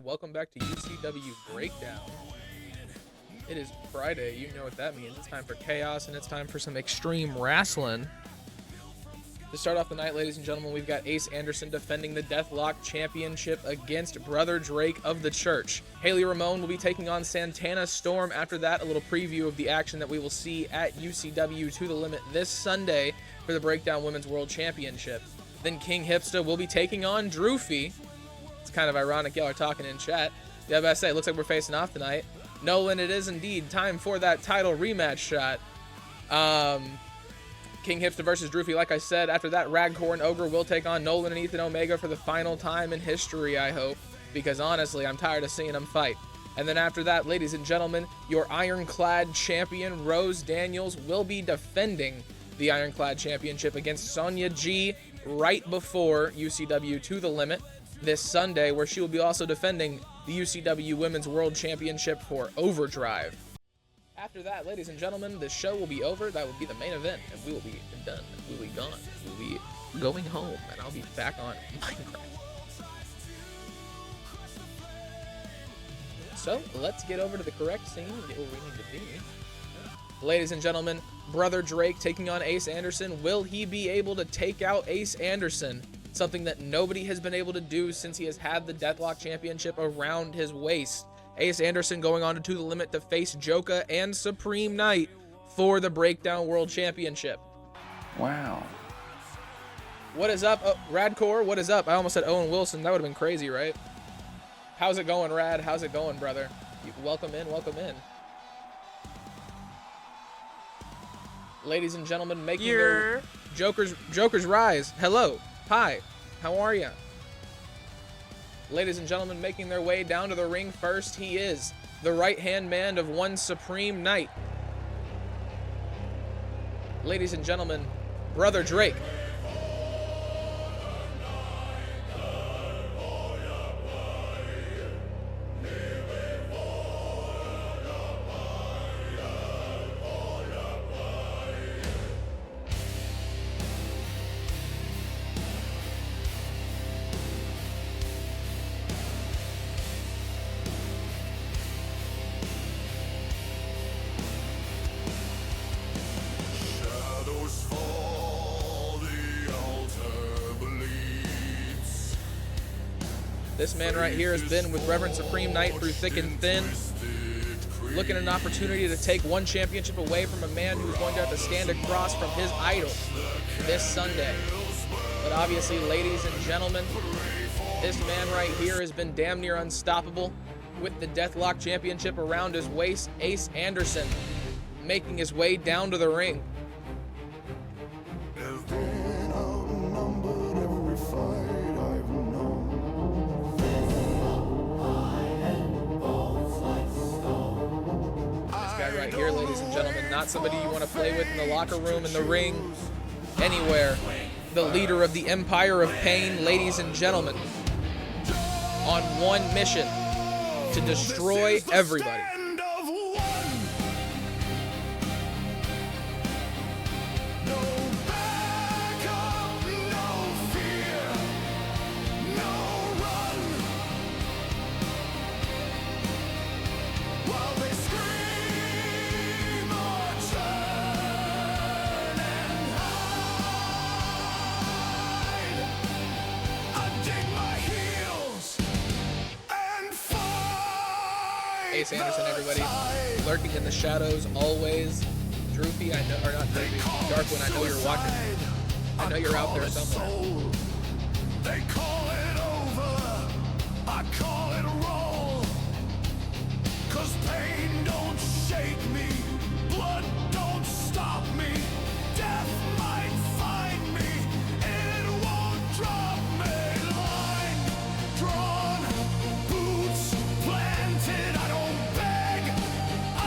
welcome back to UCW Breakdown. It is Friday, you know what that means. It's time for chaos and it's time for some extreme wrestling. To start off the night, ladies and gentlemen, we've got Ace Anderson defending the Deathlock Championship against Brother Drake of the Church. Haley Ramone will be taking on Santana Storm. After that, a little preview of the action that we will see at UCW To The Limit this Sunday for the Breakdown Women's World Championship. Then King Hipsta will be taking on Drewfie. It's kind of ironic y'all are talking in chat. Yeah, but I say, it looks like we're facing off tonight. Nolan, it is indeed time for that title rematch shot. King Hipsta versus Drewfie, like I said. After that, RADDCORE and OGREE will take on Nolan and Ethan Omega for the final time in history, I hope. Because honestly, I'm tired of seeing them fight. And then after that, ladies and gentlemen, your Ironclad champion, Rose Daniels, will be defending the Ironclad Championship against Sonya G right before UCW To The Limit this Sunday, where she will be also defending the UCW Women's World Championship for Overdrive. After that, ladies and gentlemen, the show will be over. That will be the main event, and we will be done. We will be gone. We will be going home, and I'll be back on Minecraft. So, let's get over to the correct scene and get where we need to be. Ladies and gentlemen, Brother Drake taking on Ace Anderson. Will he be able to take out Ace Anderson? Something that nobody has been able to do since he has had the Deathlock Championship around his waist. Ace Anderson going on to The Limit to face Joka and Supreme Knight for the Breakdown World Championship. Wow. What is up? Oh, RADDCORE, what is up? I almost said Owen Wilson. That would have been crazy, right? How's it going, Rad? How's it going, brother? Welcome in, welcome in. Ladies and gentlemen, making their Joker's Rise. Hello. Hi. How are ya? Ladies and gentlemen, making their way down to the ring first, he is the right-hand man of one Supreme Knight. Ladies and gentlemen, Brother Drake. This man right here has been with Reverend Supreme Knight through thick and thin, looking at an opportunity to take one championship away from a man who's going to have to stand across from his idol this Sunday. But obviously, ladies and gentlemen, this man right here has been damn near unstoppable with the Deathlock Championship around his waist. Ace Anderson making his way down to the ring. Right here, ladies and gentlemen, not somebody you want to play with in the locker room, in the ring, anywhere. The leader of the Empire of Pain, ladies and gentlemen, on one mission: to destroy everybody. Ace Anderson, everybody, lurking in the shadows always. Drewfie, I know, or not Drewfie, Darkwin, I know you're watching. I know you're out there somewhere. They call it over, I call it roll. 'Cause pain don't shake me, blood don't stop me, death might find me, it won't drop me. Line drawn, boots planted, I don't beg, I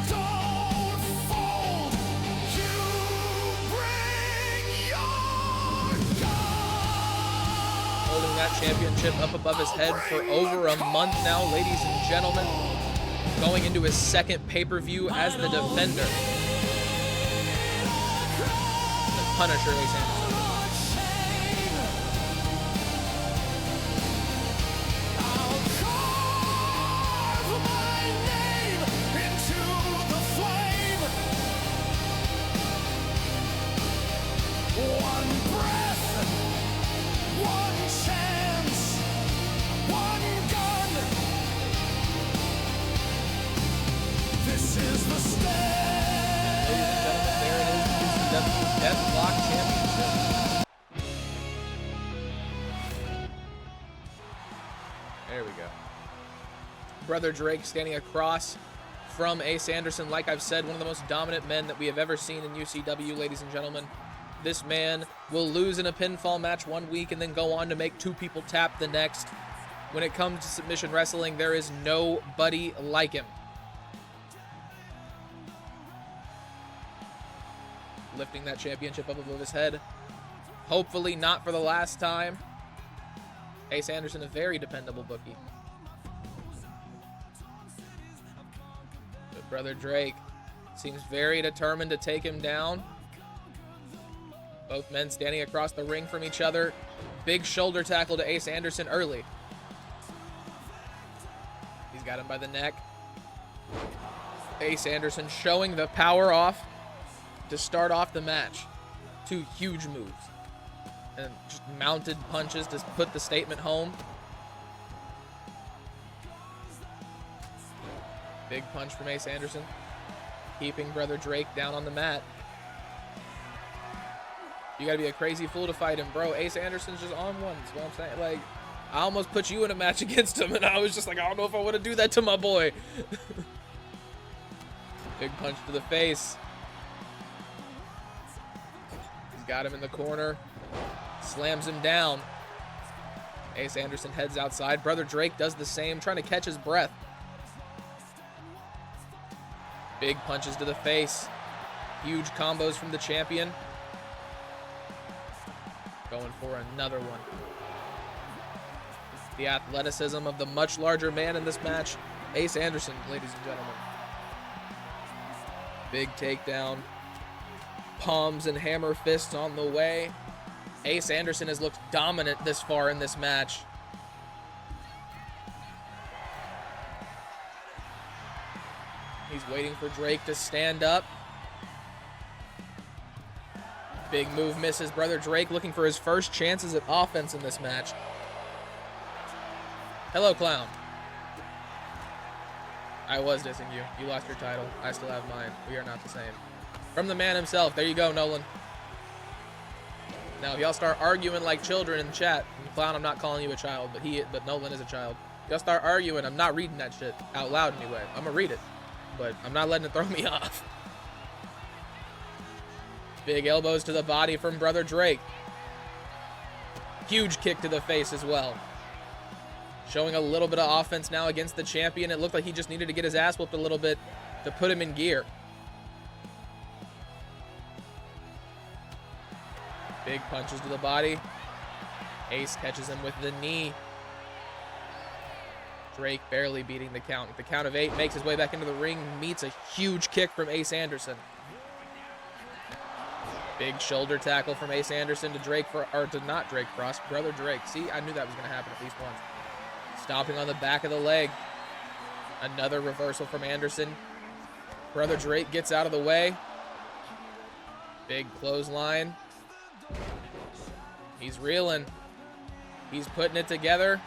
don't fold. You bring your gun. Holding that championship up above his head for over a month now, ladies and gentlemen. Going into his second pay-per-view as the defender. The Punisher, Ace Anderson. there it is, the UCW Deathlock Championship. There we go. Brother Drake standing across from Ace Anderson. Like I've said, one of the most dominant men that we have ever seen in UCW, ladies and gentlemen. This man will lose in a pinfall match one week and then go on to make two people tap the next. When it comes to submission wrestling, there is nobody like him. Lifting that championship up above his head. Hopefully not for the last time. Ace Anderson, a very dependable bookie. But Brother Drake seems very determined to take him down. Both men standing across the ring from each other. Big shoulder tackle to Ace Anderson early. He's got him by the neck. Ace Anderson showing the power off to start off the match. Two huge moves. And just mounted punches to put the statement home. Big punch from Ace Anderson. Keeping Brother Drake down on the mat. You gotta be a crazy fool to fight him, bro. Ace Anderson's just on one. That's what I'm saying. Like, I almost put you in a match against him, and I was just like, I don't know if I want to do that to my boy. Big punch to the face. He's got him in the corner. Slams him down. Ace Anderson heads outside. Brother Drake does the same, trying to catch his breath. Big punches to the face. Huge combos from the champion. Going for another one. The athleticism of the much larger man in this match, Ace Anderson, ladies and gentlemen. Big takedown. Palms and hammer fists on the way. Ace Anderson has looked dominant this far in this match. He's waiting for Drake to stand up. Big move misses. Brother Drake looking for his first chances at offense in this match. Hello, clown. I was dissing you. You lost your title. I still have mine. We are not the same. From the man himself. There you go, Nolan. Now, if y'all start arguing like children in the chat, and clown, I'm not calling you a child, but Nolan is a child. Y'all start arguing, I'm not reading that shit out loud anyway. I'm gonna read it, but I'm not letting it throw me off. Big elbows to the body from Brother Drake. Huge kick to the face as well. Showing a little bit of offense now against the champion. It looked like he just needed to get his ass whooped a little bit to put him in gear. Big punches to the body. Ace catches him with the knee. Drake barely beating the count. At the count of 8, makes his way back into the ring, meets a huge kick from Ace Anderson. Big shoulder tackle from Ace Anderson to not Drake Frost, Brother Drake. See, I knew that was going to happen at least once. Stopping on the back of the leg. Another reversal from Anderson. Brother Drake gets out of the way. Big clothesline. He's reeling. He's putting it together.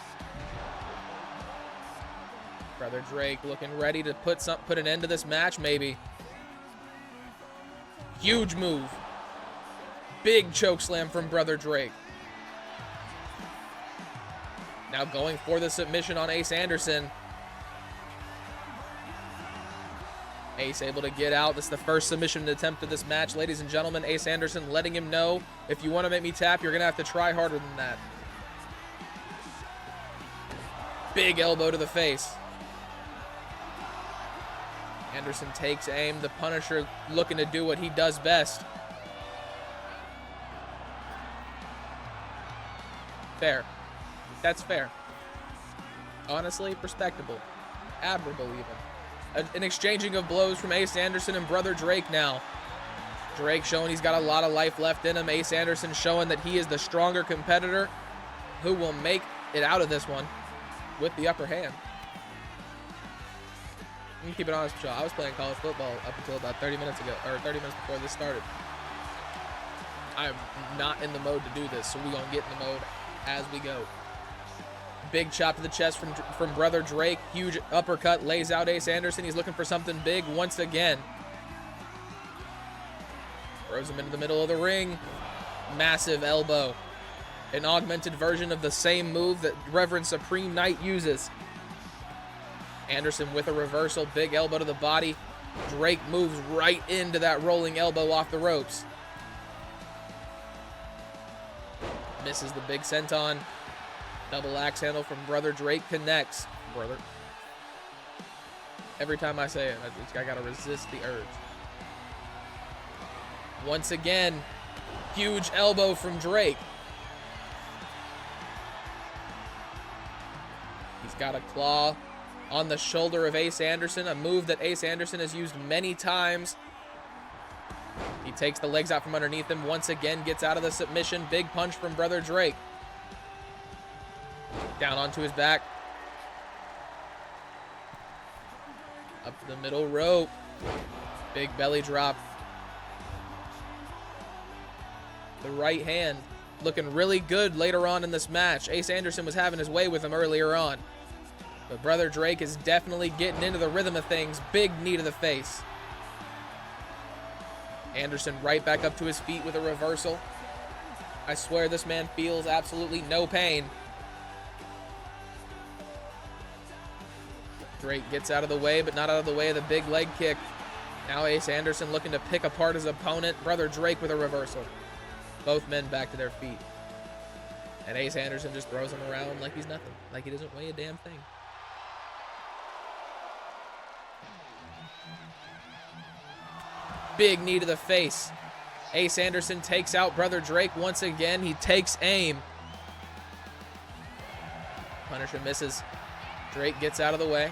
Brother Drake looking ready to put an end to this match, maybe. Huge move. Big choke slam from Brother Drake. Now going for the submission on Ace Anderson. Ace able to get out. This is the first submission attempt of this match. Ladies and gentlemen, Ace Anderson letting him know, if you want to make me tap, you're going to have to try harder than that. Big elbow to the face. Anderson takes aim. The Punisher looking to do what he does best. Fair. That's fair. Honestly, respectable. Admirable, even. An exchanging of blows from Ace Anderson and Brother Drake now. Drake showing he's got a lot of life left in him. Ace Anderson showing that he is the stronger competitor who will make it out of this one with the upper hand. Let me keep it honest with y'all. I was playing college football up until about 30 minutes ago, or 30 minutes before this started. I am not in the mode to do this, so we're going to get in the mode as we go. Big chop to the chest from Brother Drake. Huge uppercut, lays out Ace Anderson. He's looking for something big once again. Throws him into the middle of the ring. Massive elbow. An augmented version of the same move that Reverend Supreme Knight uses. Anderson with a reversal, big elbow to the body. Drake moves right into that rolling elbow off the ropes. Misses the big senton. Double axe handle from Brother Drake connects. Brother. Every time I say it, I gotta resist the urge. Once again, huge elbow from Drake. He's got a claw on the shoulder of Ace Anderson, a move that Ace Anderson has used many times. He takes the legs out from underneath him, once again gets out of the submission. Big punch from Brother Drake. Down onto his back. Up to the middle rope. Big belly drop. The right hand looking really good later on in this match. Ace Anderson was having his way with him earlier on. But Brother Drake is definitely getting into the rhythm of things. Big knee to the face. Anderson right back up to his feet with a reversal. I swear this man feels absolutely no pain. Drake gets out of the way, but not out of the way of the big leg kick. Now Ace Anderson looking to pick apart his opponent. Brother Drake with a reversal. Both men back to their feet. And Ace Anderson just throws him around like he's nothing. Like he doesn't weigh a damn thing. Big knee to the face. Ace Anderson takes out Brother Drake once again. He takes aim. Punisher misses. Drake gets out of the way.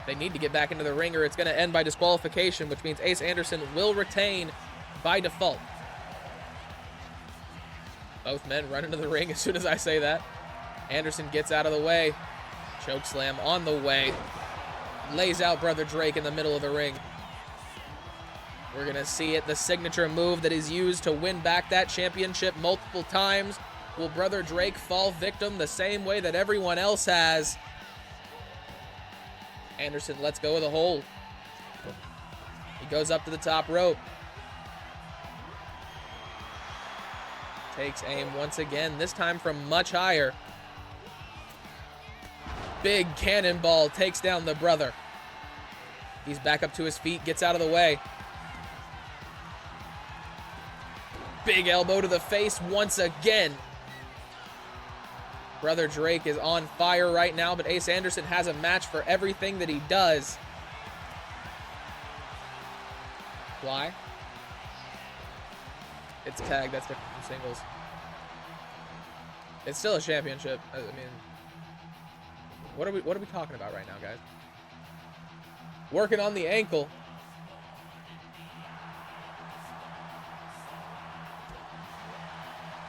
They need to get back into the ring or it's going to end by disqualification, which means Ace Anderson will retain by default. Both men run into the ring as soon as I say that. Anderson gets out of the way. Chokeslam on the way. Lays out Brother Drake in the middle of the ring. We're going to see it, the signature move that is used to win back that championship multiple times. Will Brother Drake fall victim the same way that everyone else has? Anderson lets go of the hold. He goes up to the top rope. Takes aim once again, this time from much higher. Big cannonball takes down the brother. He's back up to his feet, gets out of the way. Big elbow to the face once again. Brother Drake is on fire right now, but Ace Anderson has a match for everything that he does. Why? It's tag, that's different from singles. It's still a championship. I mean, what are we talking about right now, guys? Working on the ankle.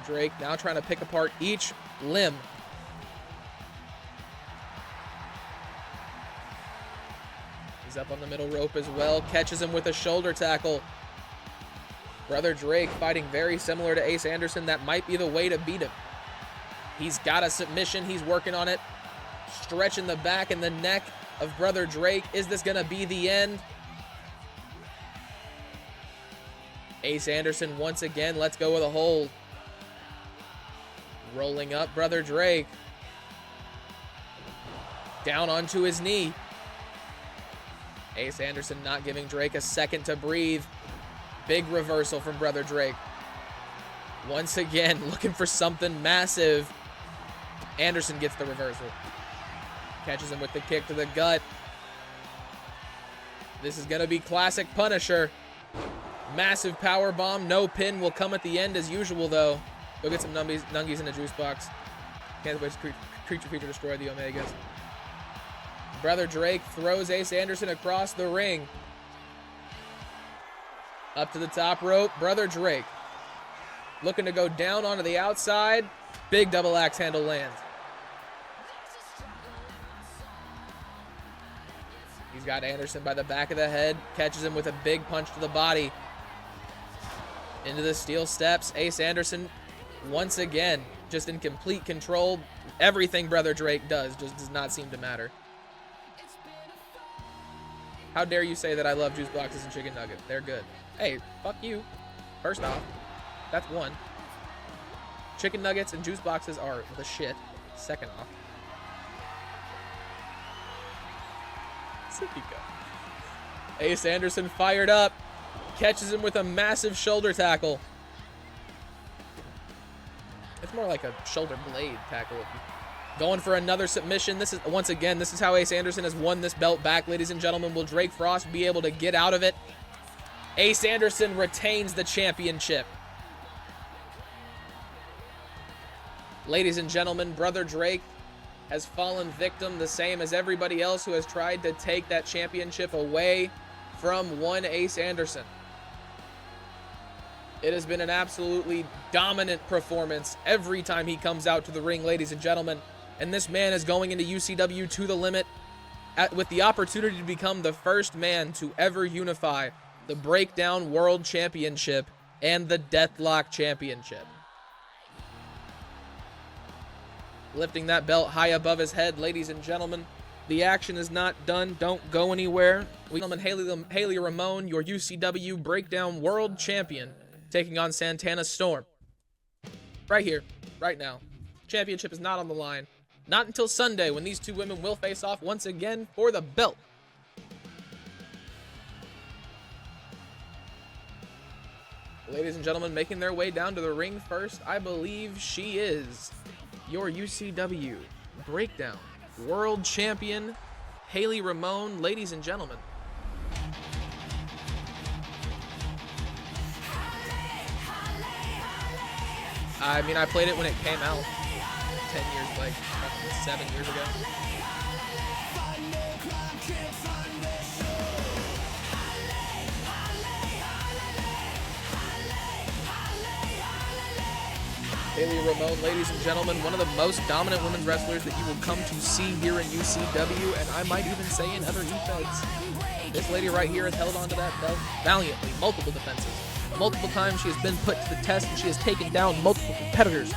Drake now trying to pick apart each limb. He's up on the middle rope as well. Catches him with a shoulder tackle. Brother Drake fighting very similar to Ace Anderson. That might be the way to beat him. He's got a submission. He's working on it. Stretching the back and the neck of Brother Drake. Is this going to be the end? Ace Anderson once again lets go of the hold. Rolling up Brother Drake. Down onto his knee. Ace Anderson not giving Drake a second to breathe. Big reversal from Brother Drake. Once again, looking for something massive. Anderson gets the reversal. Catches him with the kick to the gut. This is going to be classic Punisher. Massive power bomb. No pin will come at the end as usual, though. Go get some nungies in the juice box. Can't wait to Creature Feature destroy the Omegas. Brother Drake throws Ace Anderson across the ring. Up to the top rope, Brother Drake. Looking to go down onto the outside. Big double axe handle lands. He's got Anderson by the back of the head. Catches him with a big punch to the body. Into the steel steps. Ace Anderson once again just in complete control. Everything Brother Drake does just does not seem to matter. How dare you say that I love juice boxes and chicken nuggets? They're good. Hey, fuck you. First off, that's one. Chicken nuggets and juice boxes are the shit. Second off. Ace Anderson fired up. Catches him with a massive shoulder tackle. It's more like a shoulder blade tackle. Going for another submission. This is, once again, this is how Ace Anderson has won this belt back, ladies and gentlemen. Will Drake Frost be able to get out of it? Ace Anderson retains the championship. Ladies and gentlemen, Brother Drake has fallen victim, the same as everybody else who has tried to take that championship away from one Ace Anderson. It has been an absolutely dominant performance every time he comes out to the ring, ladies and gentlemen. And this man is going into UCW to the limit with the opportunity to become the first man to ever unify the Breakdown World Championship and the Deathlock Championship. Lifting that belt high above his head, ladies and gentlemen. The action is not done. Don't go anywhere. Haley Ramone, your UCW Breakdown World Champion, taking on Santana Storm. Right here, right now. Championship is not on the line. Not until Sunday, when these two women will face off once again for the belt. Ladies and gentlemen, making their way down to the ring first, I believe she is your UCW Breakdown World Champion, Haley Ramone, ladies and gentlemen. I mean, I played it when it came out 10 years, like 7 years ago. Haley Ramone, ladies and gentlemen, one of the most dominant women's wrestlers that you will come to see here in UCW, and I might even say in other Feuds. This lady right here has held on to that belt valiantly, multiple defenses. Multiple times she has been put to the test, and she has taken down multiple competitors.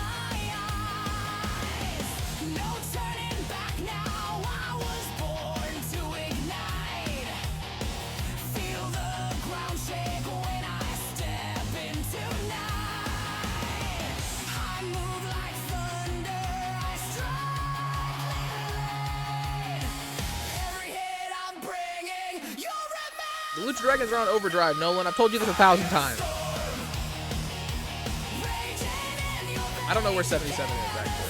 The Lucha Dragons are on overdrive, Nolan. I've told you this 1,000 times. I don't know where 77 is, actually.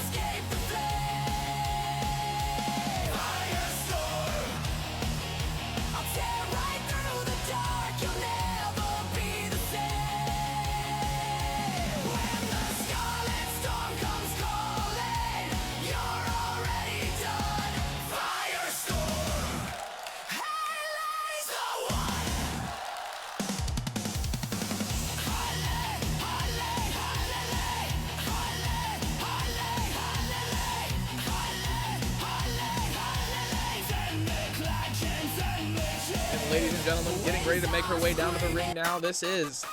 Ladies and gentlemen, getting ready to make her way down to the ring now. This is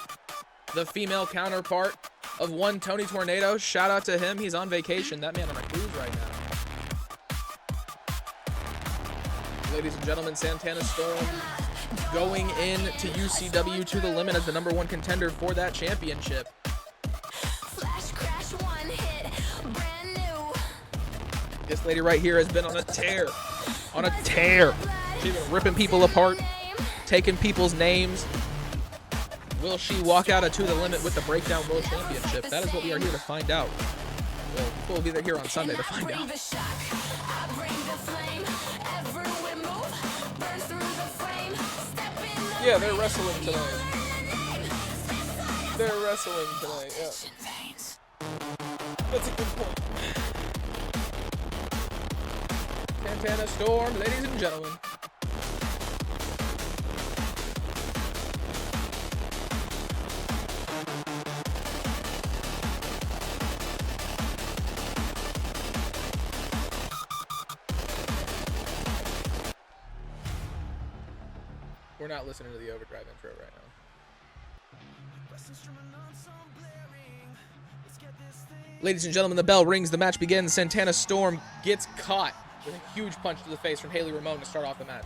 the female counterpart of one Tony Tornado. Shout out to him. He's on vacation. That man on a cruise right now. Ladies and gentlemen, Santana Storm going in to UCW to the limit as the #1 contender for that championship. This lady right here has been on a tear. On a tear. She's been ripping people apart, taking people's names. Will she walk out to the limit with the Breakdown World Championship? That is what we are here to find out. Well, we'll be here on Sunday to find out. Yeah, they're wrestling tonight. They're wrestling tonight, yeah. That's a good point. Santana Storm, ladies and gentlemen. We're not listening to the Overdrive intro right now. Ladies and gentlemen, the bell rings, the match begins. Santana Storm gets caught with a huge punch to the face from Haley Ramone to start off the match.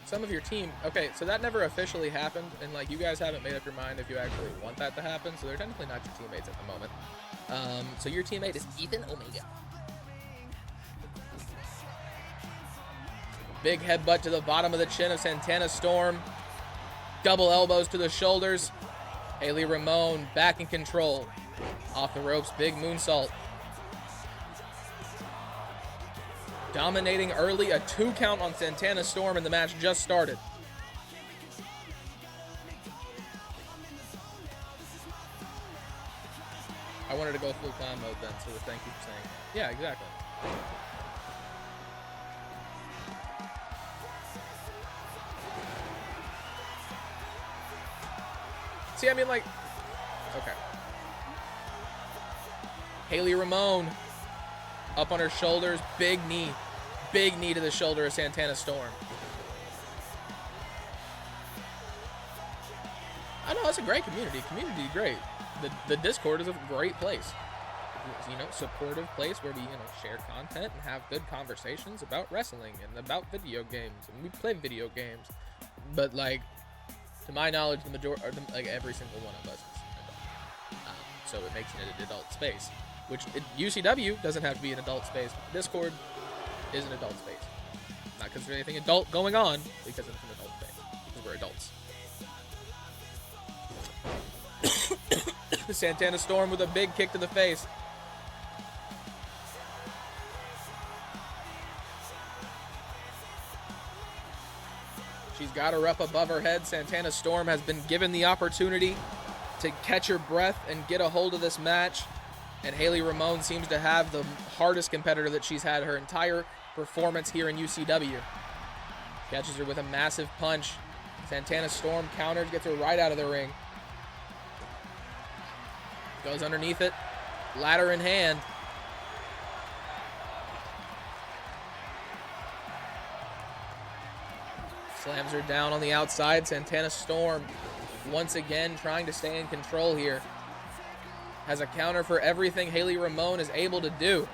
Some of your team, okay, so that never officially happened, and like you guys haven't made up your mind if you actually want that to happen, so they're technically not your teammates at the moment. So your teammate is Ethan Omega. Big headbutt to the bottom of the chin of Santana Storm. Double elbows to the shoulders. Haley Ramone back in control. Off the ropes, big moonsault. Dominating early, a 2 count on Santana Storm, and the match just started. I wanted to go full clown mode then, so thank you for saying that. Yeah, exactly. See, I mean, like, okay. Haley Ramone up on her shoulders, big knee to the shoulder of Santana Storm. I know, it's a great community. Community, great. The Discord is a great place. You know, supportive place where we, you know, share content and have good conversations about wrestling and about video games. And we play video games. But, like, to my knowledge, the majority, or like every single one of us is an adult. So it makes it an adult space. Which, UCW doesn't have to be an adult space. Discord is an adult space. Not because there's anything adult going on, because it's an adult space. Because we're adults. Santana Storm with a big kick to the face. She's got her up above her head. Santana Storm has been given the opportunity to catch her breath and get a hold of this match. And Haley Ramone seems to have the hardest competitor that she's had her entire performance here in UCW. Catches her with a massive punch. Santana Storm counters, gets her right out of the ring. Goes underneath it, ladder in hand. Slams her down on the outside. Santana Storm once again trying to stay in control here. Has a counter for everything Haley Ramone is able to do.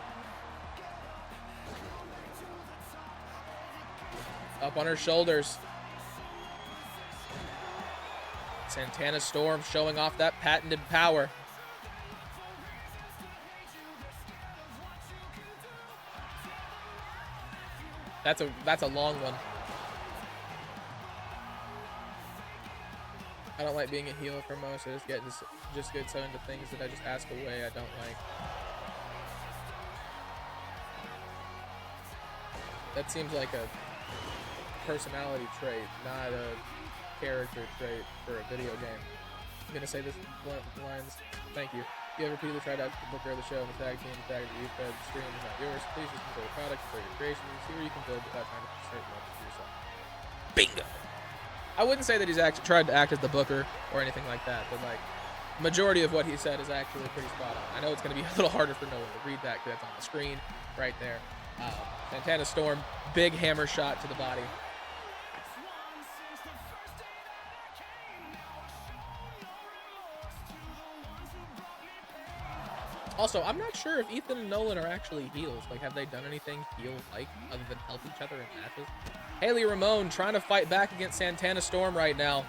Up on her shoulders. Santana Storm showing off that patented power. That's a long one. I don't like being a heel for most. I just get so into things that I just ask away I don't like. That seems like a personality trait, not a character trait for a video game. I'm gonna say this lines. Thank you. If you ever repeatedly tried out the booker of the show and the tag team, the tag that you fed, the stream is not yours. Please just enjoy the product, enjoy your creations. See where you can build without trying to certain moments for yourself. Bingo. I wouldn't say that he's tried to act as the booker or anything like that, but like majority of what he said is actually pretty spot on. I know it's going to be a little harder for no one to read that because that's on the screen right there. Santana Storm, big hammer shot to the body. Also, I'm not sure if Ethan and Nolan are actually heels. Like, have they done anything heel-like other than help each other in matches? Haley Ramone trying to fight back against Santana Storm right now.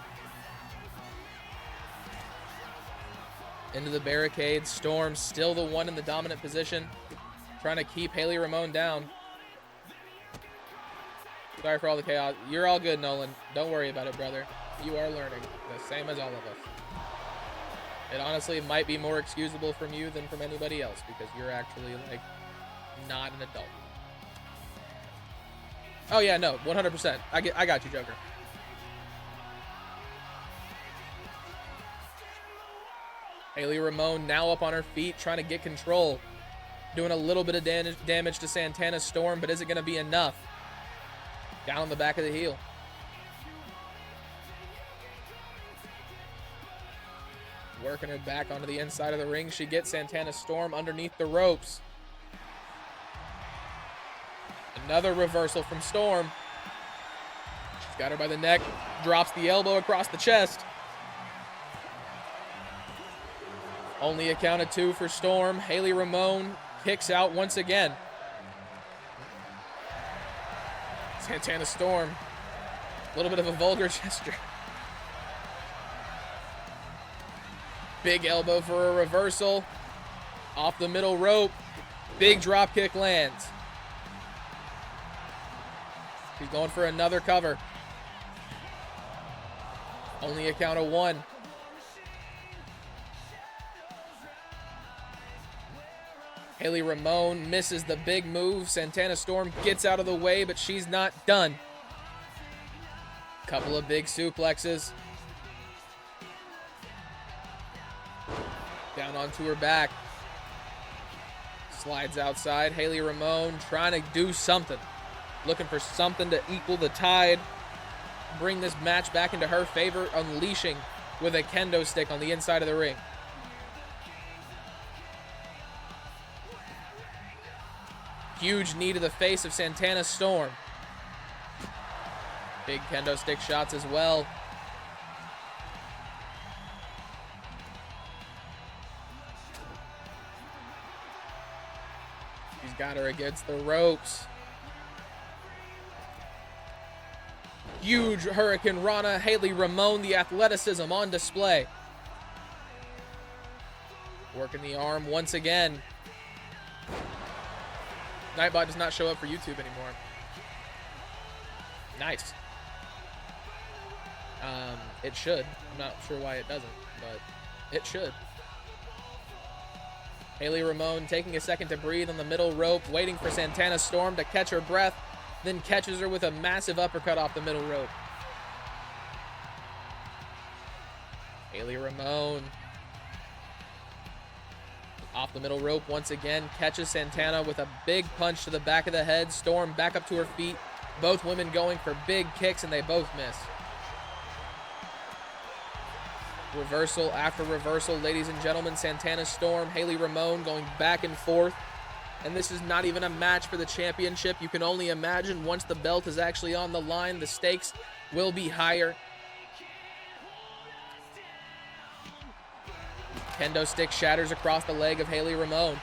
Into the barricade. Storm still the one in the dominant position. Trying to keep Haley Ramone down. Sorry for all the chaos. You're all good, Nolan. Don't worry about it, brother. You are learning. The same as all of us. It honestly might be more excusable from you than from anybody else because you're actually, like, not an adult. Oh, yeah, no, 100%. I got you, Joker. Haley Ramone now up on her feet, trying to get control. Doing a little bit of damage to Santana Storm, but is it going to be enough? Down on the back of the heel. Working her back onto the inside of the ring. She gets Santana Storm underneath the ropes. Another reversal from Storm. She's got her by the neck. Drops the elbow across the chest. Only a count of 2 for Storm. Haley Ramone kicks out once again. Santana Storm. A little bit of a vulgar gesture. Big elbow for a reversal. Off the middle rope. Big drop kick lands. He's going for another cover. Only a count of 1. Haley Ramone misses the big move. Santana Storm gets out of the way, but she's not done. Couple of big suplexes. Down onto her back. Slides outside. Haley Ramone trying to do something. Looking for something to equal the tide. Bring this match back into her favor. Unleashing with a kendo stick on the inside of the ring. Huge knee to the face of Santana Storm. Big kendo stick shots as well. He's got her against the ropes. Huge Hurricane Rana. Haley Ramone, the athleticism on display. Working the arm once again. Nightbot does not show up for YouTube anymore. Nice. It should. I'm not sure why it doesn't, but it should. Haley Ramone taking a second to breathe on the middle rope, waiting for Santana Storm to catch her breath, then catches her with a massive uppercut off the middle rope. Haley Ramone off the middle rope once again, catches Santana with a big punch to the back of the head. Storm back up to her feet. Both women going for big kicks, and they both miss. Reversal after reversal, ladies and gentlemen. Santana Storm, Haley Ramone going back and forth. And this is not even a match for the championship. You can only imagine once the belt is actually on the line, the stakes will be higher. Kendo stick shatters across the leg of Haley Ramone.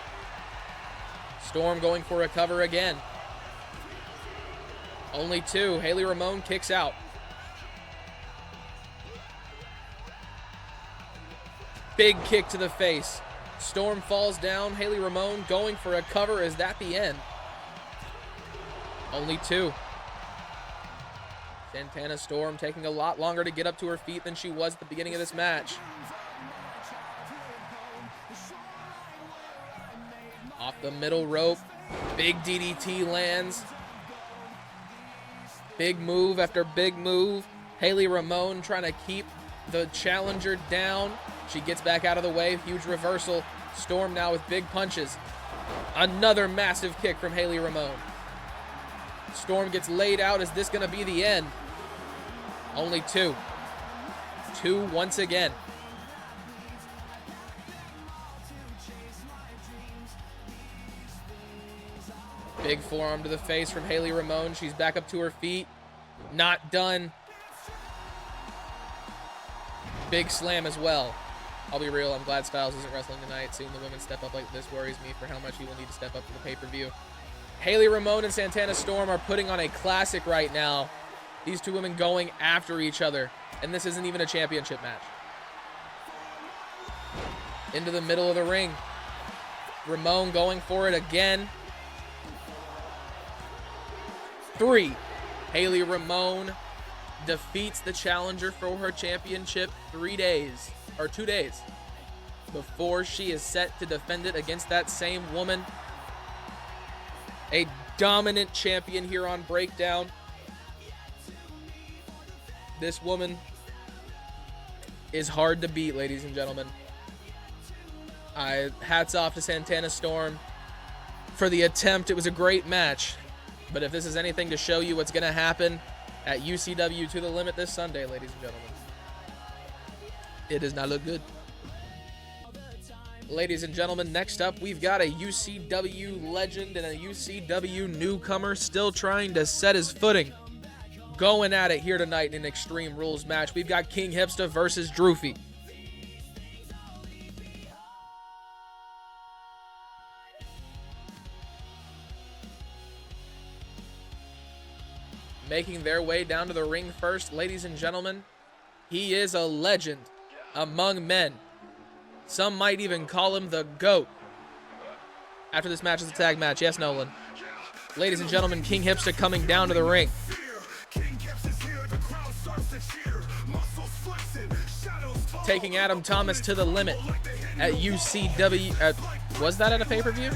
Storm going for a cover again. Only 2. Haley Ramone kicks out. Big kick to the face. Storm falls down. Haley Ramone going for a cover. Is that the end? Only 2. Santana Storm taking a lot longer to get up to her feet than she was at the beginning of this match. Off the middle rope. Big DDT lands. Big move after big move. Haley Ramone trying to keep the challenger down. She gets back out of the way. Huge reversal. Storm now with big punches. Another massive kick from Haley Ramone. Storm gets laid out. Is this going to be the end? Only 2. 2 once again. Big forearm to the face from Haley Ramone. She's back up to her feet. Not done. Big slam as well. I'll be real, I'm glad Styles isn't wrestling tonight. Seeing the women step up like this worries me for how much he will need to step up for the pay-per-view. Haley Ramone and Santana Storm are putting on a classic right now. These two women going after each other. And this isn't even a championship match. Into the middle of the ring. Ramone going for it again. 3. Haley Ramone defeats the challenger for her championship 2 days before she is set to defend it against that same woman. A dominant champion here on Breakdown. This woman is hard to beat, ladies and gentlemen. Hats off to Santana Storm for the attempt. It was a great match. But if this is anything to show you what's going to happen at UCW To The Limit this Sunday, ladies and gentlemen, it does not look good. Ladies and gentlemen, next up, we've got a UCW legend and a UCW newcomer still trying to set his footing. Going at it here tonight in an Extreme Rules match. We've got King Hipsta versus Drewfie. making their way down to the ring first. Ladies and gentlemen, he is a legend among men. Some might even call him the GOAT. After this match is a tag match. Yes, Nolan. Ladies and gentlemen, King Hipsta coming down to the ring. Taking Adam Thomas to the limit at UCW. Was that at a pay-per-view?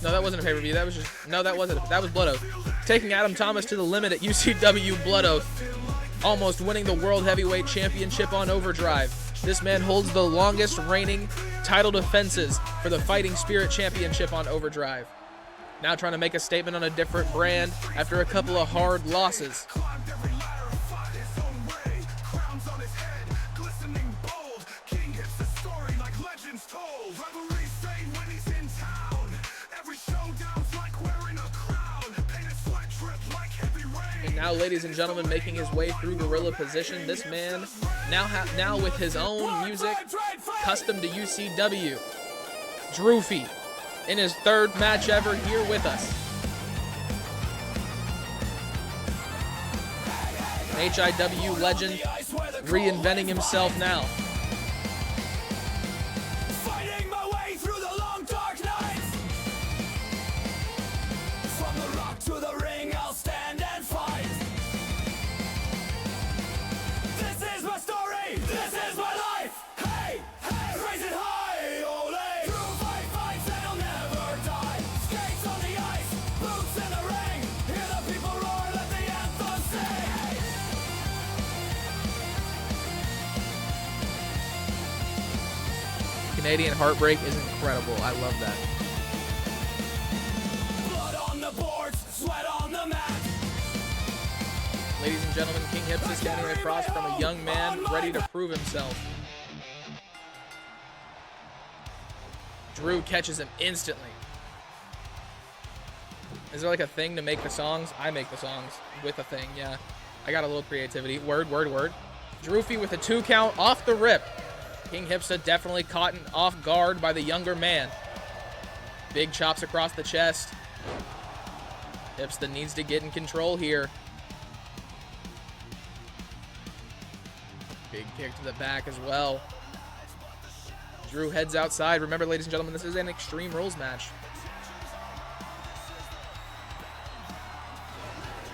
No, that wasn't a pay-per-view. That was just... No, that wasn't. That was Blood Oath. Taking Adam Thomas to the limit at UCW Blood Oath. Almost winning the World Heavyweight Championship on Overdrive. This man holds the longest reigning title defenses for the Fighting Spirit Championship on Overdrive. Now trying to make a statement on a different brand after a couple of hard losses. And now, ladies and gentlemen, making his way through gorilla position, this man now with his own music, custom to UCW, Drewfie, in his third match ever here with us. An HIW legend, reinventing himself now. Fighting my way through the long dark nights. From the rock to the ring, I'll stand and fight. This is my story, this is my life. Hey, hey, raise it high, ole. Through fights and I'll never die. Skates on the ice, boots in the ring. Hear the people roar, let the anthem sing. Canadian Heartbreak is incredible. I love that. Blood on the boards, sweat on the mat. Ladies and gentlemen, King Hipsta standing across from a young man ready to prove himself. Drew catches him instantly. Is there like a thing to make the songs? I make the songs with a thing, yeah. I got a little creativity. Word, word, word. Drewfie with a 2 count off the rip. King Hipsta definitely caught off guard by the younger man. Big chops across the chest. Hipsta needs to get in control here. Big kick to the back as well. Drew heads outside. Remember, ladies and gentlemen, this is an Extreme Rules match.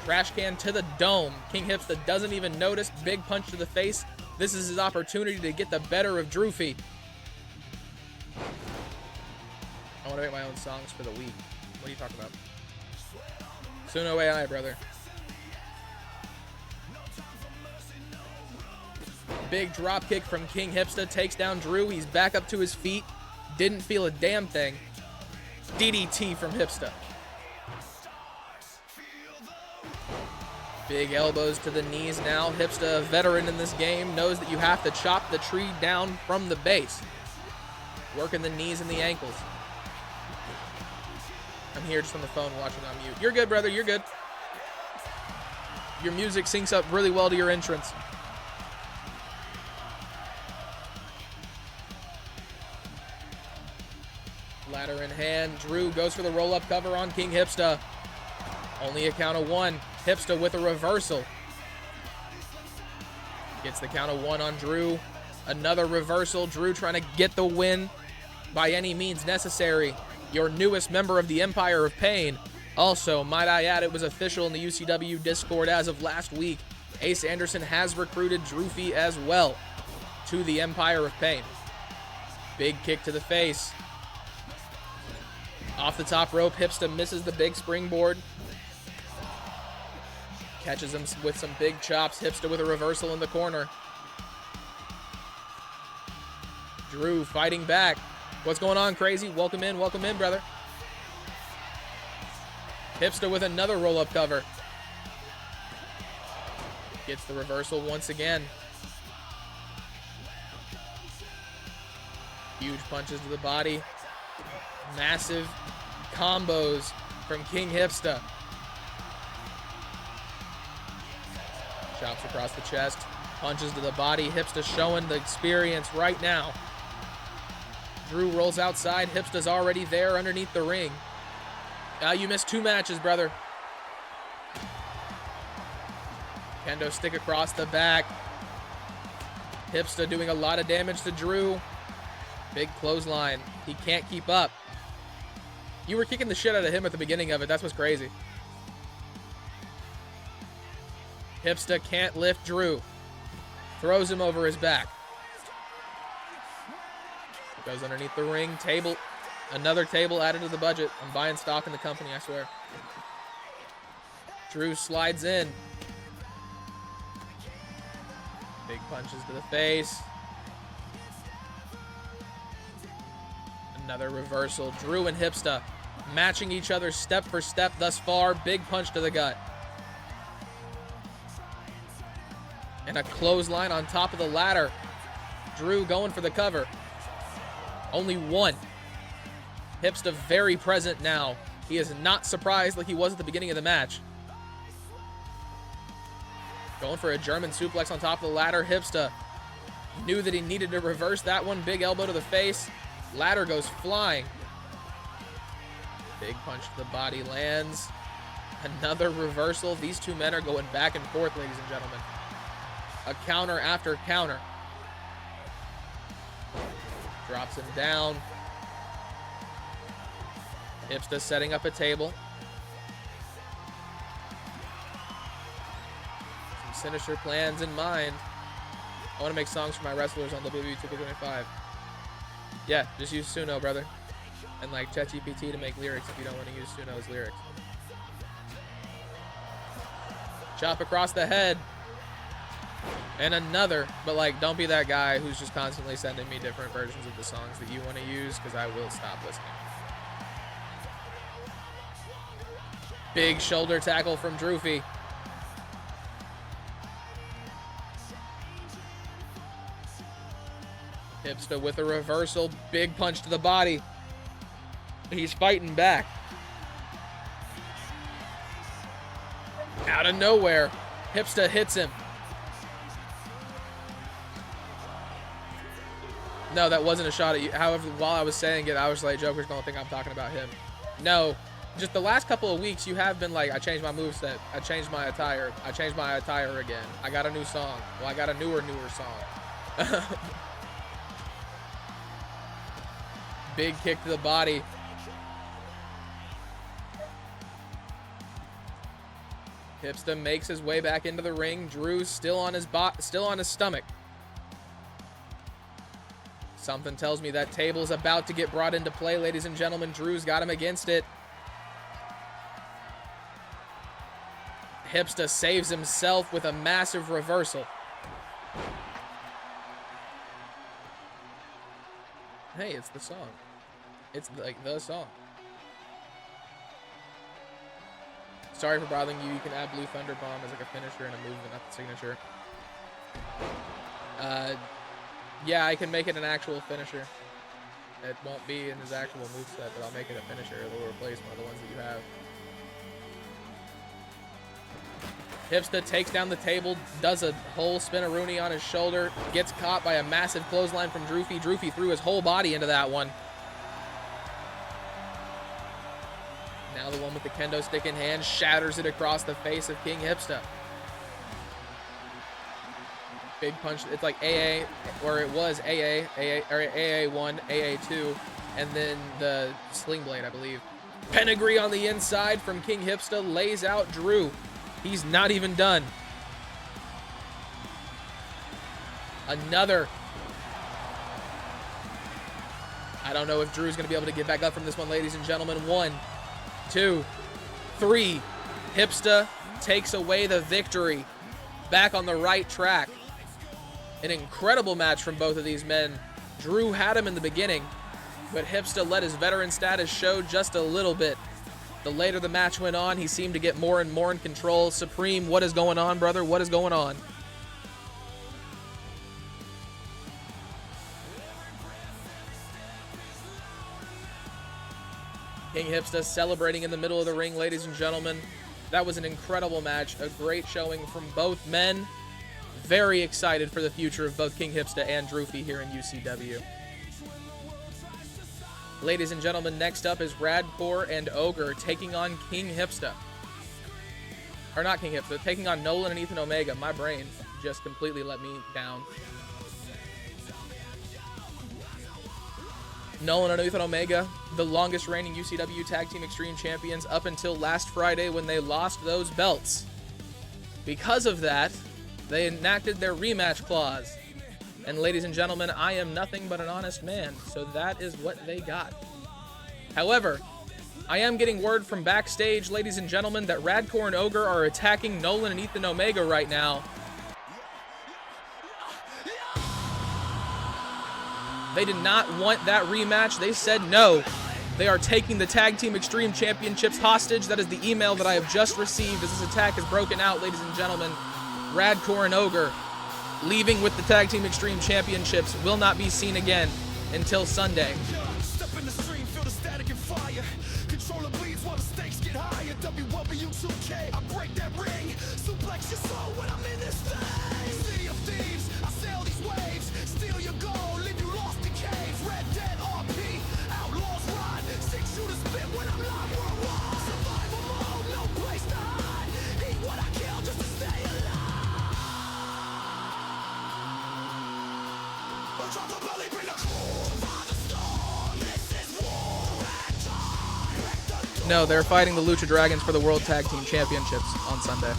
Trash can to the dome. King Hipsta doesn't even notice. Big punch to the face. This is his opportunity to get the better of Drewfie. I want to make my own songs for the week. What are you talking about? Suno AI, brother. Big drop kick from King Hipsta. Takes down Drew. He's back up to his feet. Didn't feel a damn thing. DDT from Hipsta. Big elbows to the knees now. Hipsta, a veteran in this game, knows that you have to chop the tree down from the base. Working the knees and the ankles. I'm here just on the phone watching on mute. You're good, brother. You're good. Your music syncs up really well to your entrance. Ladder in hand. Drew goes for the roll-up cover on King Hipsta. Only a count of 1. Hipsta with a reversal. Gets the count of 1 on Drew. Another reversal. Drew trying to get the win by any means necessary. Your newest member of the Empire of Pain. Also, might I add, it was official in the UCW Discord as of last week. Ace Anderson has recruited Drewfie as well to the Empire of Pain. Big kick to the face. Off the top rope, Hipsta misses the big springboard. Catches him with some big chops. Hipsta with a reversal in the corner. Drew fighting back. What's going on, Crazy? Welcome in, brother. Hipsta with another roll-up cover. Gets the reversal once again. Huge punches to the body. Massive combos from King Hipsta. Chops across the chest. Punches to the body. Hipsta showing the experience right now. Drew rolls outside. Hipsta's already there underneath the ring. You missed 2 matches, brother. Kendo stick across the back. Hipsta doing a lot of damage to Drew. Big clothesline. He can't keep up. You were kicking the shit out of him at the beginning of it. That's what's crazy. Hipsta can't lift Drew. Throws him over his back. Goes underneath the ring. Table. Another table added to the budget. I'm buying stock in the company, I swear. Drew slides in. Big punches to the face. Another reversal. Drew and Hipsta matching each other step for step thus far. Big punch to the gut. And a clothesline on top of the ladder. Drew going for the cover. Only 1. Hipsta very present now. He is not surprised like he was at the beginning of the match. Going for a German suplex on top of the ladder. Hipsta knew that he needed to reverse that one. Big elbow to the face. Ladder goes flying. Big punch to the body lands. Another reversal. These two men are going back and forth, ladies and gentlemen. A counter after counter. Drops him down. Hipsta setting up a table. Some sinister plans in mind. I want to make songs for my wrestlers on WWE 2K25. Yeah, just use Suno, brother. And like ChatGPT to make lyrics if you don't want to use Suno's lyrics. Chop across the head. And another, but like, don't be that guy who's just constantly sending me different versions of the songs that you want to use, because I will stop listening. Big shoulder tackle from Drewfie. Hipsta with a reversal. Big punch to the body. He's fighting back. Out of nowhere, Hipsta hits him. No, that wasn't a shot at you. However, while I was saying it, I was like, Joker's gonna think I'm talking about him. No, just the last couple of weeks, you have been like, I changed my moveset. I changed my attire. I changed my attire again. I got a new song. Well, I got a newer song. Big kick to the body. Hipsta makes his way back into the ring. Drew's still on his stomach. Something tells me that table's about to get brought into play, ladies and gentlemen. Drew's got him against it. Hipsta saves himself with a massive reversal. Hey, it's the song. It's like the song. Sorry for bothering you. You can add Blue Thunder Bomb as like a finisher and a movement, not the signature. Yeah, I can make it an actual finisher. It won't be in his actual moveset, but I'll make it a finisher. It'll replace one of the ones that you have. Hipsta takes down the table, does a whole spin-a-rooney on his shoulder, gets caught by a massive clothesline from Drewfie. Drewfie threw his whole body into that one. Now the one with the kendo stick in hand shatters it across the face of King Hipsta. Big punch. It's like AA, or it was AA, or AA1, AA2, and then the sling blade, I believe. Pedigree on the inside from King Hipsta lays out Drew. He's not even done. Another. I don't know if Drew's going to be able to get back up from this one, ladies and gentlemen. 1, 2, 3. Hipsta takes away the victory. Back on the right track. An incredible match from both of these men. Drew had him in the beginning, but Hipsta let his veteran status show just a little bit. The later the match went on, he seemed to get more and more in control. Supreme, what is going on, brother? What is going on? King Hipsta celebrating in the middle of the ring, ladies and gentlemen. That was an incredible match. A great showing from both men. Very excited for the future of both King Hipsta and Drewfie here in UCW. Ladies and gentlemen, next up is RADDCORE and OGREE taking on King Hipsta. Or not King Hipsta, taking on Nolan and Ethan Omega. My brain just completely let me down. Nolan and Ethan Omega, the longest reigning UCW Tag Team Extreme Champions up until last Friday when they lost those belts. Because of that, they enacted their rematch clause. And ladies and gentlemen, I am nothing but an honest man, so that is what they got. However, I am getting word from backstage, ladies and gentlemen, that RADDCORE and OGREE are attacking Nolan and Ethan Omega right now. They did not want that rematch. They said no. They are taking the Tag Team Extreme Championships hostage. That is the email that I have just received as this attack is broken out, ladies and gentlemen. RADDCORE and OGREE leaving with the Tag Team Extreme Championships will not be seen again until Sunday. Step in the stream, feel the static and fire. Controller bleeds while the stakes get higher. WW2K, I break that ring. Suplex your soul when I'm in this thing. City of thieves, I sail these waves. Steal your gold, leave you lost in caves. Red Dead RP, outlaws ride. Six shooters spit when I'm live worldwide. Survival mode, no place to hide. Eat what I kill just to stay alive. Drop the belly, bring the cool. Find the storm, this is war and time. No, they're fighting the Lucha Dragons for the World Tag Team Championships on Sunday.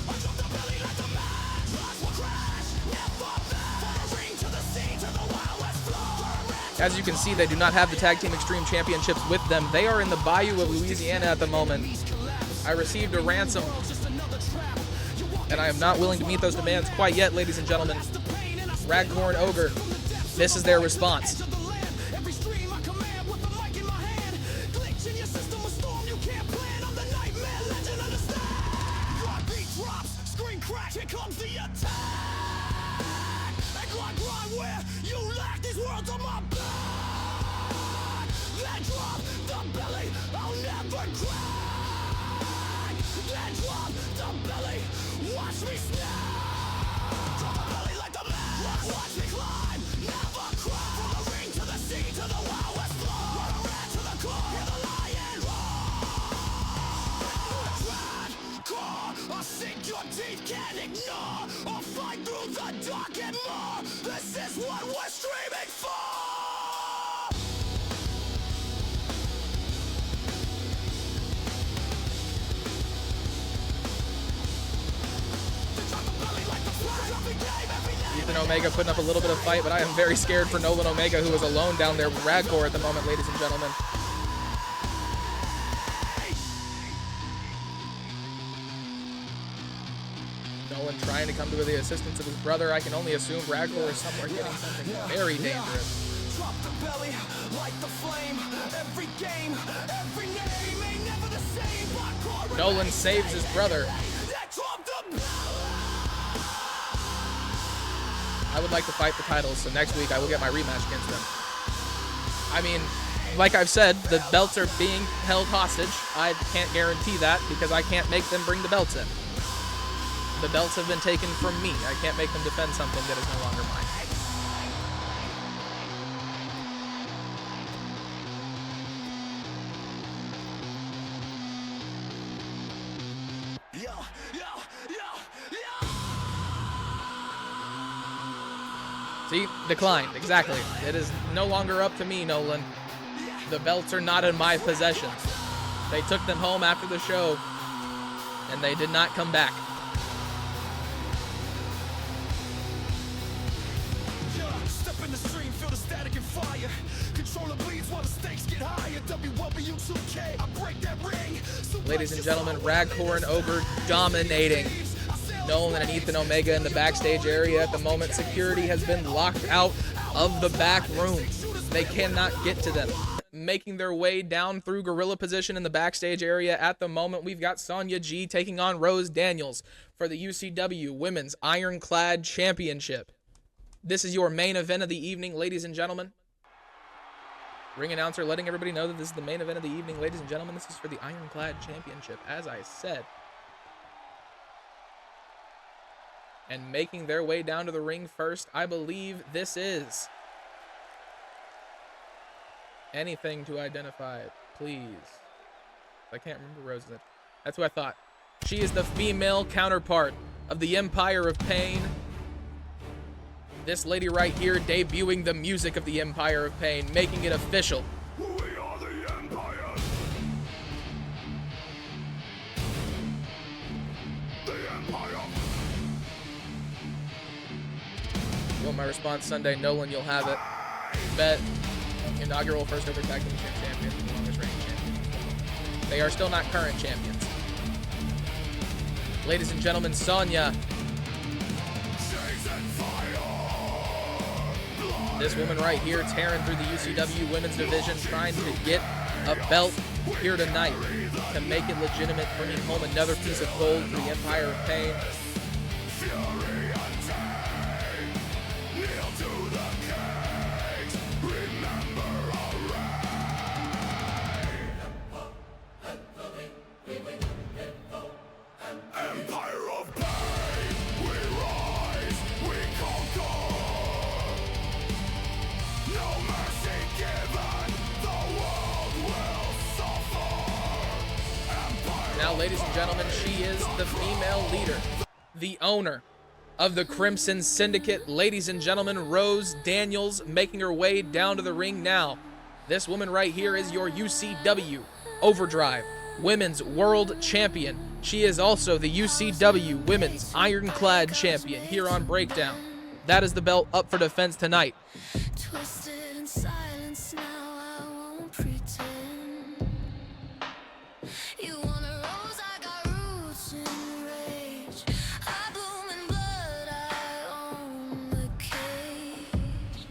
As you can see, they do not have the Tag Team Extreme Championships with them. They are in the Bayou of Louisiana at the moment. I received a ransom, and I am not willing to meet those demands quite yet, ladies and gentlemen. RADDCORE and OGREE, this is their response. Watch me snap. Drop the belly like the man. Watch me climb. Never cry. From the ring to the sea to the Wild West floor. Red to the core. Hear the lion roar. RADDCORE, I'll sink your teeth, can't ignore. I'll fight through the dark and more. This is what we're streaming for. Ethan Omega putting up a little bit of fight, but I am very scared for Nolan Omega, who is alone down there with RADDCORE at the moment, ladies and gentlemen. Nolan trying to come to the assistance of his brother. I can only assume RADDCORE is somewhere getting something very dangerous. Drop the belly, light the flame. Every game, every name ain't never the same. Nolan saves his brother. I would like to fight the titles, so next week I will get my rematch against them. I mean, like I've said, the belts are being held hostage. I can't guarantee that because I can't make them bring the belts in. The belts have been taken from me. I can't make them defend something that is no longer mine. See? Declined. Exactly. It is no longer up to me, Nolan. The belts are not in my possession. They took them home after the show, and they did not come back. Step in the stream, feel the static and fire. Controller bleeds while the stakes get higher. WW2K, I break that ring. Ladies and gentlemen, RADDCORE and OGREE dominating. Nolan and Ethan Omega in the backstage area at the moment. Security has been locked out of the back room. They cannot get to them. Making their way down through gorilla position in the backstage area at the moment, we've got Sonya G taking on Rose Daniels for the UCW Women's Ironclad Championship. This is your main event of the evening, ladies and gentlemen. Ring announcer letting everybody know that this is the main event of the evening, ladies and gentlemen. This is for the Ironclad Championship, as I said. And making their way down to the ring first, I believe this is Anything to identify it, please. I can't remember Rose's name. That's what I thought. She is the female counterpart of the Empire of Pain. This lady right here debuting the music of the Empire of Pain, making it official. We are the Empire. The Empire. You want my response Sunday? Nolan, you'll have it. Bet. Inaugural first ever tag team champion, longest reigning champion. They are still not current champions. Ladies and gentlemen, Sonya. This woman right here tearing through the UCW women's division, trying to get a belt here tonight to make it legitimate, bringing home another piece of gold for the Empire of Pain. Now, ladies and gentlemen, she is the female leader, the owner of the Crimson Syndicate. Ladies and gentlemen, Rose Daniels making her way down to the ring now. This woman right here is your UCW Overdrive Women's World Champion. She is also the UCW Women's Ironclad Champion here on Breakdown. That is the belt up for defense tonight. Twisted in silence now, I won't pretend. You want a rose, I got roots in rage. I bloom in blood, I own the cage.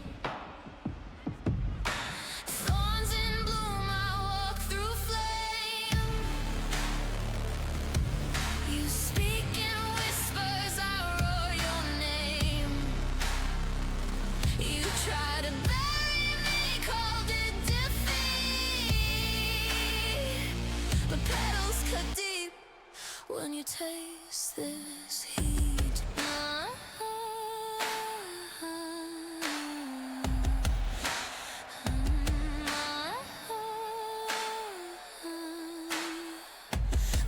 Thorns in bloom, I walk through flame. You speak in whispers, I roar your name. You try to bury me, called it defeat. The petals cut deep when you taste this heat.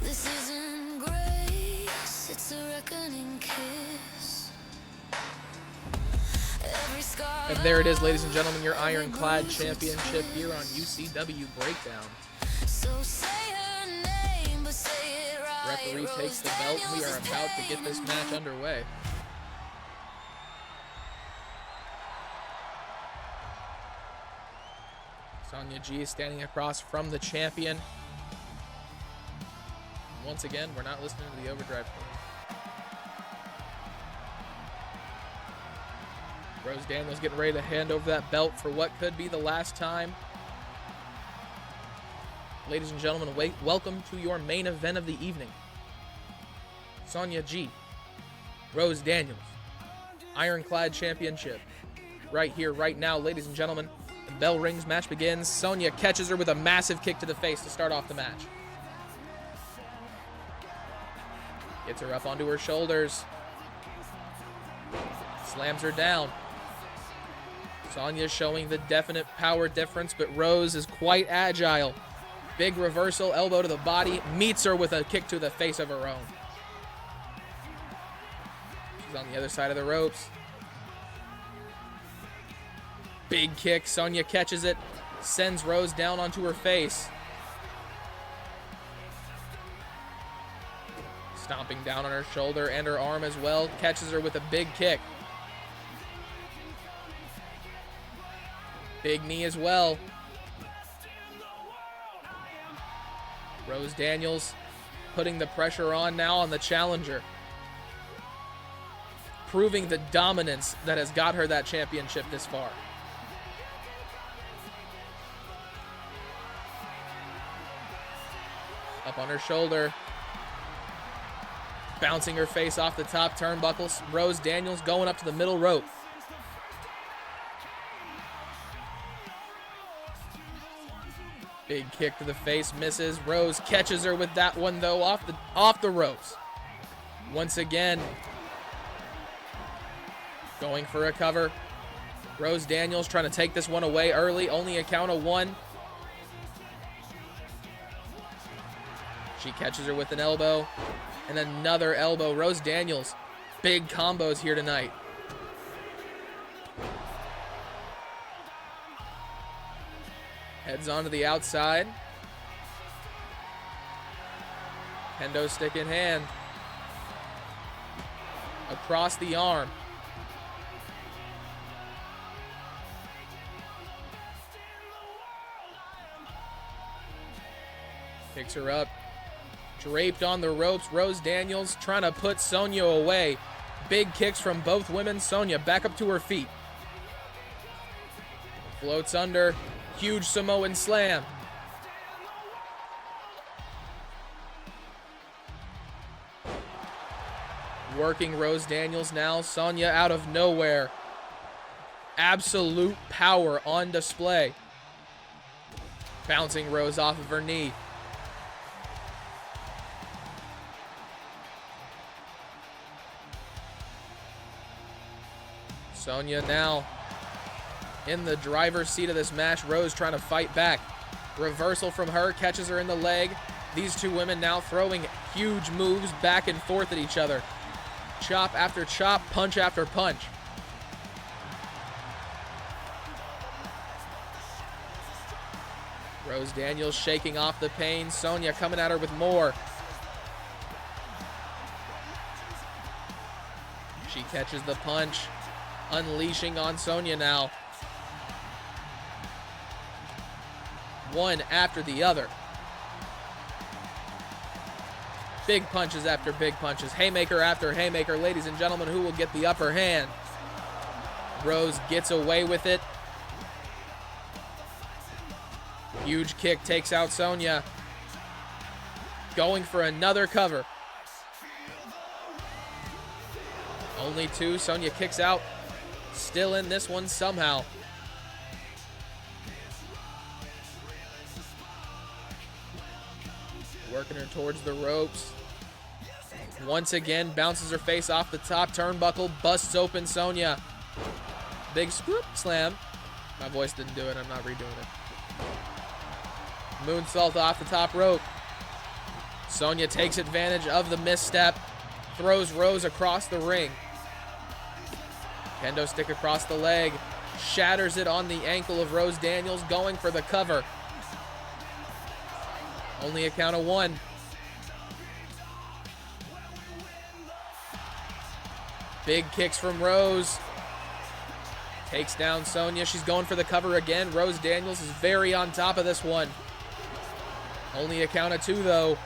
This isn't grace, it's a reckoning kiss. Every scar. And there it is, ladies and gentlemen, your Ironclad Championship here on UCW Breakdown. So say her name, but say it right. Referee takes the belt. We are about to get this match underway. Sonya G is standing across from the champion. Once again, we're not listening to the Overdrive team. Rose Daniels getting ready to hand over that belt for what could be the last time. Ladies and gentlemen, welcome to your main event of the evening. Sonya G, Rose Daniels, Ironclad Championship. Right here, right now, ladies and gentlemen. The bell rings, match begins. Sonya catches her with a massive kick to the face to start off the match. Gets her up onto her shoulders. Slams her down. Sonya showing the definite power difference, but Rose is quite agile. Big reversal, elbow to the body, meets her with a kick to the face of her own. She's on the other side of the ropes. Big kick, Sonya catches it, sends Rose down onto her face. Stomping down on her shoulder and her arm as well, catches her with a big kick. Big knee as well. Rose Daniels putting the pressure on now on the challenger. Proving the dominance that has got her that championship this far. Up on her shoulder. Bouncing her face off the top turnbuckles. Rose Daniels going up to the middle rope. Big kick to the face, misses. Rose catches her with that one though, off the ropes. Once again, going for a cover. Rose Daniels trying to take this one away early, only a count of one. She catches her with an elbow and another elbow. Rose Daniels, big combos here tonight. Heads onto the outside. Kendo stick in hand. Across the arm. Picks her up. Draped on the ropes. Rose Daniels trying to put Sonya away. Big kicks from both women. Sonya back up to her feet. Floats under. Huge Samoan slam. Working Rose Daniels now. Sonya out of nowhere. Absolute power on display. Bouncing Rose off of her knee. Sonya now in the driver's seat of this match. Rose trying to fight back. Reversal from her, catches her in the leg. These two women now throwing huge moves back and forth at each other. Chop after chop, punch after punch. Rose Daniels shaking off the pain. Sonya coming at her with more. She catches the punch. Unleashing on Sonya now. One after the other. Big punches after big punches. Haymaker after haymaker. Ladies and gentlemen, who will get the upper hand? Rose gets away with it. Huge kick takes out Sonya. Going for another cover. Only two. Sonya kicks out. Still in this one somehow. Working her towards the ropes. Once again, bounces her face off the top turnbuckle. Busts open Sonya. Big scoop slam. My voice didn't do it. I'm not redoing it. Moonsault off the top rope. Sonya takes advantage of the misstep. Throws Rose across the ring. Kendo stick across the leg. Shatters it on the ankle of Rose Daniels. Going for the cover. Only a count of one. Big kicks from Rose. Takes down Sonya. She's going for the cover again. Rose Daniels is very on top of this one. Only a count of two, though.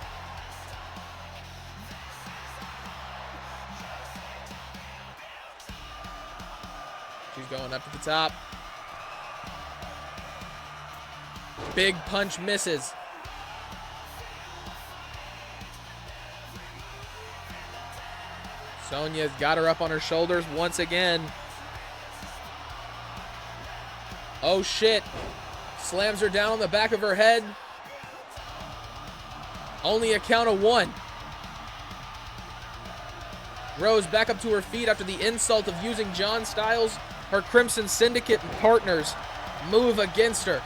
She's going up to the top. Big punch misses. Sonya's got her up on her shoulders once again. Oh shit. Slams her down on the back of her head. Only a count of one. Rose back up to her feet after the insult of using John Styles. Her Crimson Syndicate partners move against her.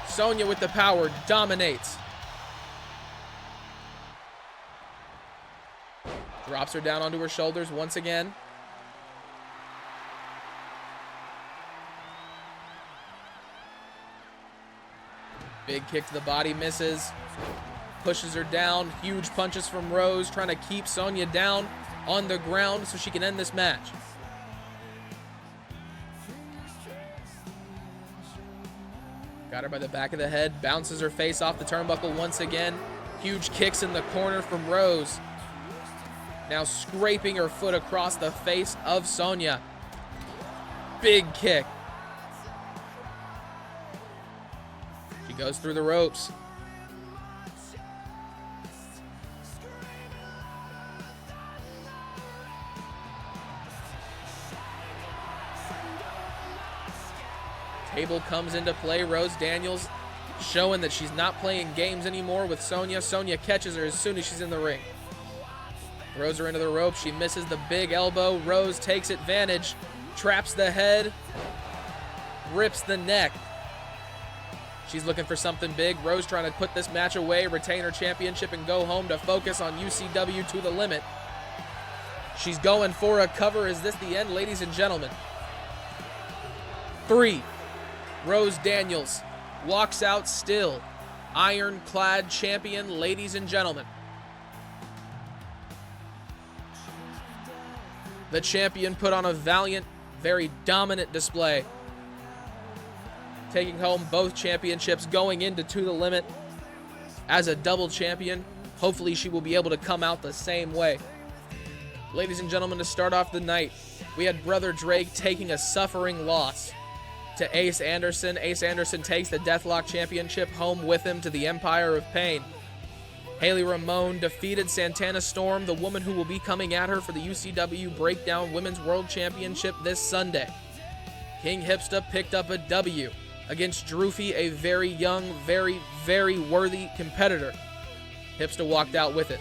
Sonya with the power dominates. Drops her down onto her shoulders once again. Big kick to the body, misses. Pushes her down. Huge punches from Rose, trying to keep Sonya down on the ground so she can end this match. Got her by the back of the head. Bounces her face off the turnbuckle once again. Huge kicks in the corner from Rose. Now scraping her foot across the face of Sonya. Big kick. She goes through the ropes. Table comes into play. Rose Daniels showing that she's not playing games anymore with Sonya. Sonya catches her as soon as she's in the ring. Throws her into the rope. She misses the big elbow. Rose takes advantage. Traps the head. Rips the neck. She's looking for something big. Rose trying to put this match away, retain her championship, and go home to focus on UCW to the limit. She's going for a cover. Is this the end, ladies and gentlemen? 3. Rose Daniels walks out still ironclad champion, ladies and gentlemen. The champion put on a valiant, very dominant display, taking home both championships, going into To the Limit as a double champion. Hopefully she will be able to come out the same way. Ladies and gentlemen, to start off the night, we had Brother Drake taking a suffering loss to Ace Anderson. Ace Anderson takes the Deathlock Championship home with him to the Empire of Pain. Haley Ramone defeated Santana Storm, the woman who will be coming at her for the UCW Breakdown Women's World Championship this Sunday. King Hipsta picked up a W against Drewfie, a very young, very, very worthy competitor. Hipsta walked out with it.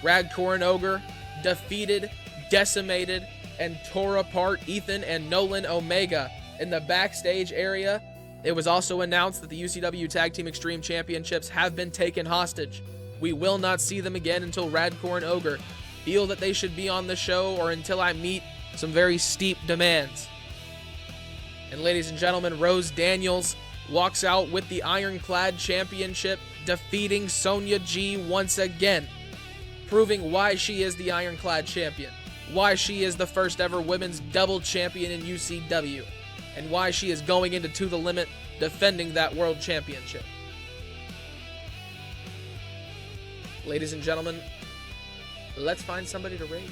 RADDCORE and OGREE defeated, decimated, and tore apart Ethan and Nolan Omega in the backstage area. It was also announced that the UCW Tag Team Extreme Championships have been taken hostage. We will not see them again until RADDCORE and OGREE feel that they should be on the show, or until I meet some very steep demands. And ladies and gentlemen, Rose Daniels walks out with the Ironclad Championship, defeating Sonya G once again, proving why she is the Ironclad Champion, why she is the first ever women's double champion in UCW, and why she is going into To the Limit defending that world championship. Ladies and gentlemen, let's find somebody to raid.